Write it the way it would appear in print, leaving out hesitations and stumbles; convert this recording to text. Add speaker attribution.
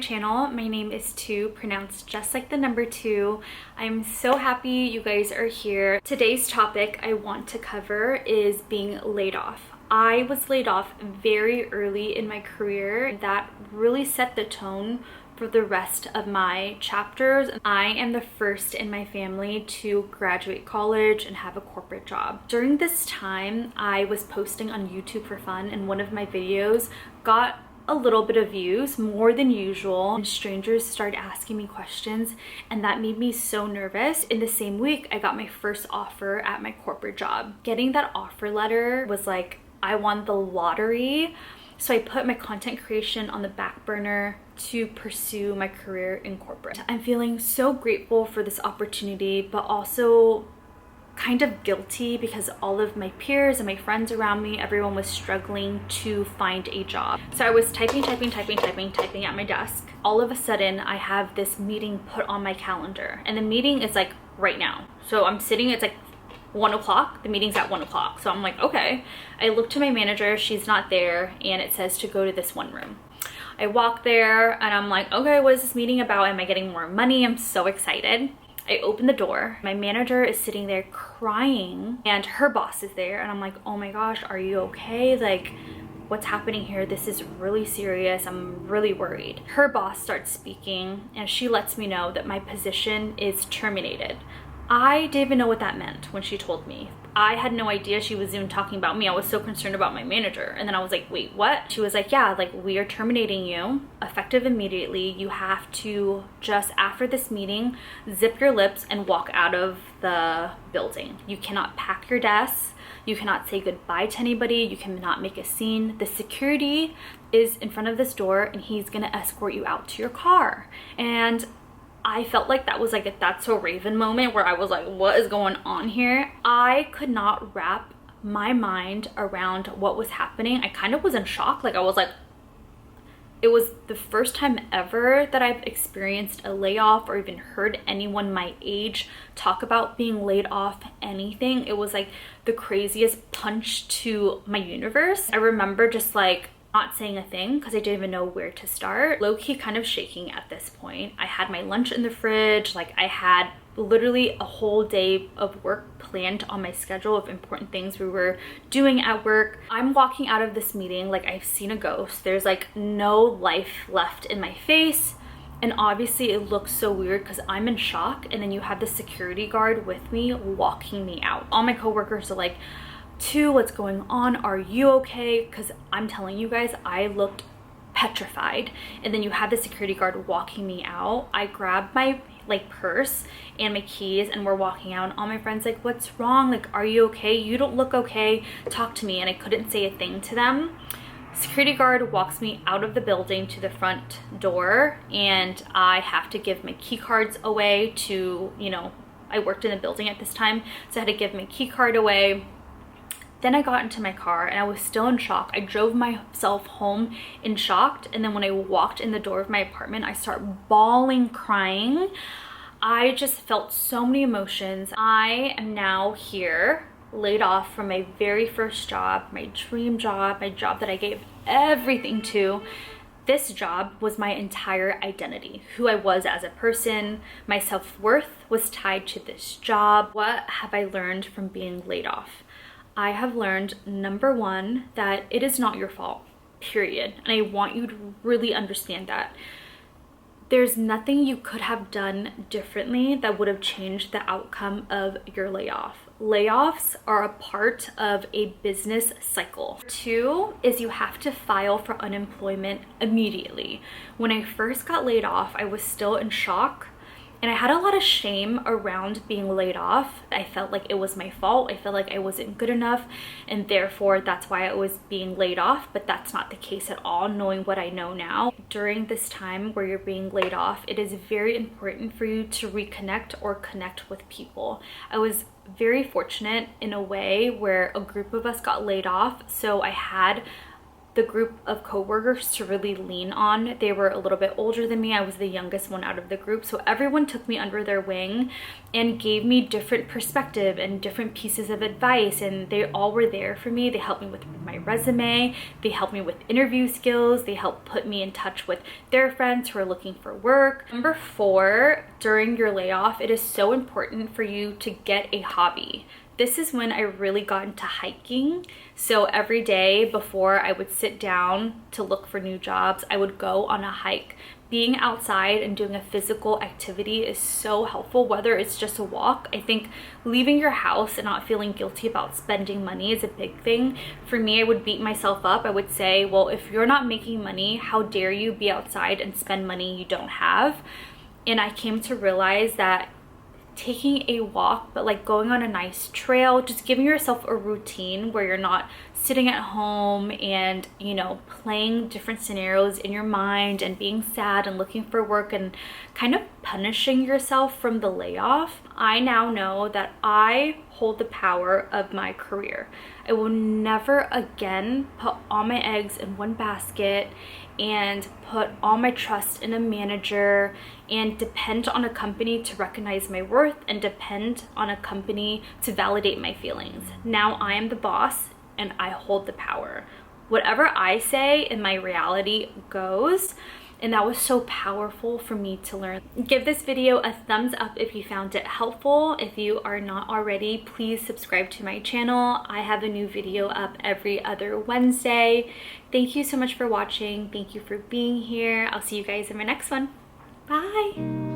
Speaker 1: channel. My name is 2, pronounced just like the number 2. I'm so happy you guys are here. Today's topic I want to cover is being laid off. I was laid off very early in my career. That really set the tone for the rest of my chapters. I am the first in my family to graduate college and have a corporate job. During this time, I was posting on YouTube for fun, and one of my videos got a little bit of views, more than usual, and strangers started asking me questions, and that made me so nervous. In the same week, I got my first offer at my corporate job. Getting that offer letter was like I won the lottery. So I put my content creation on the back burner to pursue my career in corporate. I'm feeling so grateful for this opportunity, but also kind of guilty because all of my peers and my friends around me, everyone was struggling to find a job. So I was typing at my desk. All of a sudden, I have this meeting put on my calendar, and the meeting is like right now. So I'm sitting, it's like 1 o'clock, the meeting's at 1 o'clock. So I'm like, okay. I look to my manager, she's not there, and it says to go to this one room. I walk there and I'm like, okay, what is this meeting about? Am I getting more money? I'm so excited. I open the door. My manager is sitting there crying and her boss is there. And I'm like, oh my gosh, are you okay? Like, what's happening here? This is really serious. I'm really worried. Her boss starts speaking and she lets me know that my position is terminated. I didn't even know what that meant when she told me. I had no idea she was even talking about me. I was so concerned about my manager. And then I was like, wait, what? She was like, yeah, like we are terminating you effective immediately. You have to just after this meeting, zip your lips and walk out of the building. You cannot pack your desk. You cannot say goodbye to anybody. You cannot make a scene. The security is in front of this door and he's gonna escort you out to your car. And I felt like that was like a That's So Raven moment where I was like, what is going on here? I could not wrap my mind around what was happening. I kind of was in shock. Like I was like, it was the first time ever that I've experienced a layoff or even heard anyone my age talk about being laid off anything. It was like the craziest punch to my universe. I remember just like not saying a thing because I didn't even know where to start. Low-key kind of shaking at this point. I had my lunch in the fridge. Like I had literally a whole day of work planned on my schedule of important things we were doing at work. I'm walking out of this meeting like I've seen a ghost. There's like no life left in my face. And obviously it looks so weird because I'm in shock. And then you have the security guard with me walking me out. All my coworkers are like, 2, what's going on? Are you okay? Because I'm telling you guys, I looked petrified. And then you have the security guard walking me out. I grabbed my like purse and my keys and we're walking out, and all my friends like, what's wrong? Like, are you okay? You don't look okay. Talk to me. And I couldn't say a thing to them. Security guard walks me out of the building to the front door, and I have to give my key cards away to, you know, I worked in the building at this time, so I had to give my key card away. Then I got into my car and I was still in shock. I drove myself home in shock. And then when I walked in the door of my apartment, I start bawling, crying. I just felt so many emotions. I am now here, laid off from my very first job, my dream job, my job that I gave everything to. This job was my entire identity, who I was as a person. My self-worth was tied to this job. What have I learned from being laid off? I have learned, number 1, that it is not your fault, period. And I want you to really understand that. There's nothing you could have done differently that would have changed the outcome of your layoff. Layoffs are a part of a business cycle. 2 is you have to file for unemployment immediately. When I first got laid off, I was still in shock. And I had a lot of shame around being laid off. I felt like it was my fault. I felt like I wasn't good enough, and therefore that's why I was being laid off. But that's not the case at all, knowing what I know now. During this time where you're being laid off, it is very important for you to reconnect or connect with people. I was very fortunate in a way where a group of us got laid off, so I had the group of coworkers to really lean on. They were a little bit older than me. I was the youngest one out of the group, so everyone took me under their wing and gave me different perspective and different pieces of advice, and they all were there for me. They helped me with my resume, they helped me with interview skills, they helped put me in touch with their friends who are looking for work. Number 4, during your layoff, it is so important for you to get a hobby. This is when I really got into hiking. So every day before I would sit down to look for new jobs, I would go on a hike. Being outside and doing a physical activity is so helpful, whether it's just a walk. I think leaving your house and not feeling guilty about spending money is a big thing. For me, I would beat myself up. I would say, well, if you're not making money, how dare you be outside and spend money you don't have? And I came to realize that taking a walk, but like going on a nice trail, just giving yourself a routine where you're not sitting at home and, you know, playing different scenarios in your mind and being sad and looking for work and kind of punishing yourself from the layoff. I now know that I hold the power of my career. I will never again put all my eggs in one basket and put all my trust in a manager and depend on a company to recognize my worth and depend on a company to validate my feelings. Now I am the boss and I hold the power. Whatever I say in my reality goes. And that was so powerful for me to learn. Give this video a thumbs up if you found it helpful. If you are not already, please subscribe to my channel. I have a new video up every other Wednesday. Thank you so much for watching. Thank you for being here. I'll see you guys in my next one. Bye.